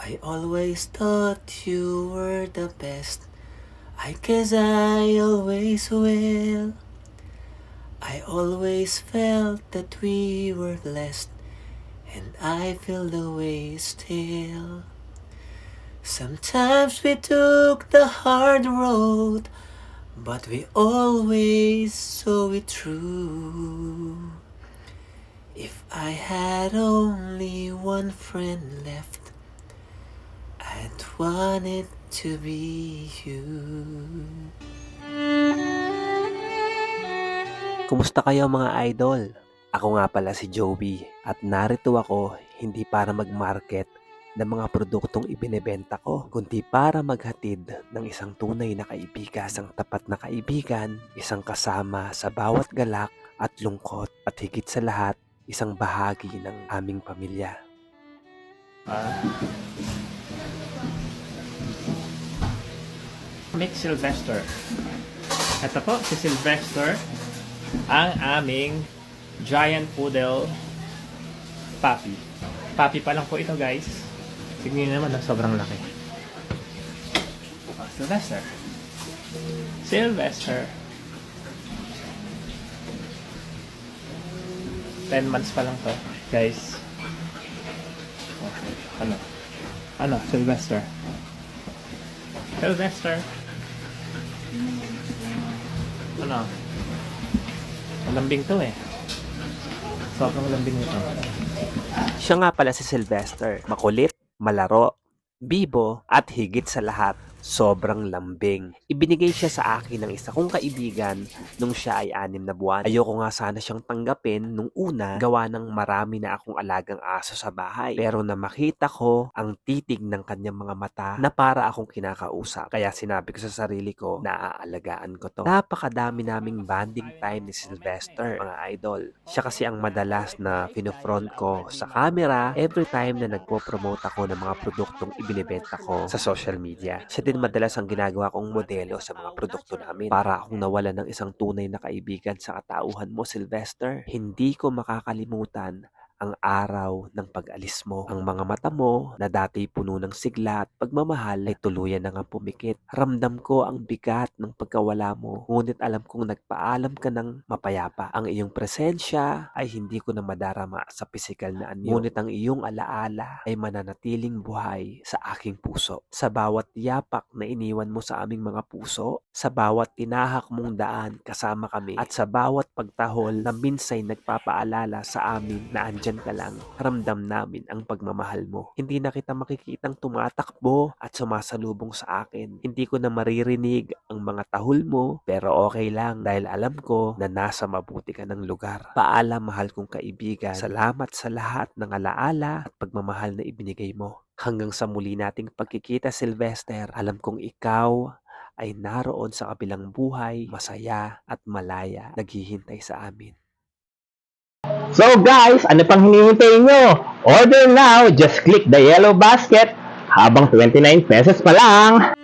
I always thought you were the best. I guess I always will. I always felt that we were blessed, and I feel the way still. Sometimes we took the hard road, but we always saw it through. If I had only one friend left, I'd want it to be you. Kumusta kayo mga idol? Ako nga pala si Joby at narito ako hindi para mag-market ng mga produktong ibinebenta ko, kundi para maghatid ng isang tunay na kaibigan, isang tapat na kaibigan, isang kasama sa bawat galak at lungkot, at higit sa lahat, isang bahagi ng aming pamilya. Mick Sylvester. Ito po, si Sylvester, ang aming giant poodle puppy. Puppy pa lang po ito, guys. Tignan niyo naman, sobrang laki. Oh, Sylvester. Sylvester. 10 months pa lang to, guys. Okay. Ano, Sylvester? Sylvester. Ano? Malambing to eh. Sobrang lambing nito. Siya nga pala si Sylvester. Makulit, malaro, bibo, at higit sa lahat, sobrang lambing. Ibinigay siya sa akin ng isa kong kaibigan nung siya ay 6 na buwan. Ayoko nga sana siyang tanggapin nung una, gawa ng marami na akong alagang aso sa bahay. Pero na makita ko ang titig ng kanyang mga mata na para akong kinakausap. Kaya sinabi ko sa sarili ko na aalagaan ko to. Napakadami naming bonding time ni Sylvester, mga idol. Siya kasi ang madalas na pinofront ko sa camera every time na nagpo-promote ako ng mga produktong ibinibenta ko sa social media. Siya din madalas ang ginagawa kong modelo sa mga produkto namin. Para akong nawala ng isang tunay na kaibigan sa katauhan mo, Sylvester. Hindi ko makakalimutan ang araw ng pag-alis mo. Ang mga mata mo na dati puno ng sigla at pagmamahal ay tuluyan na nga pumikit. Ramdam ko ang bigat ng pagkawala mo, ngunit alam kong nagpaalam ka ng mapayapa. Ang iyong presensya ay hindi ko na madarama sa pisikal na anyo, ngunit ang iyong alaala ay mananatiling buhay sa aking puso. Sa bawat yapak na iniwan mo sa aming mga puso, sa bawat tinahak mong daan kasama kami, at sa bawat pagtahol na minsay nagpapaalala sa amin na andyan ka lang, ramdam namin ang pagmamahal mo. Hindi na kita makikitang tumatakbo at sumasalubong sa akin. Hindi ko na maririnig ang mga tahol mo, pero okay lang dahil alam ko na nasa mabuti ka ng lugar. Paalam, mahal kong kaibigan. Salamat sa lahat ng alaala at pagmamahal na ibinigay mo. Hanggang sa muli nating pagkikita, Sylvester, alam kong ikaw ay naroon sa kabilang buhay, masaya at malaya, naghihintay sa amin. So guys, ano pang hinihintay nyo? Order now, just click the yellow basket habang 29 pesos pa lang.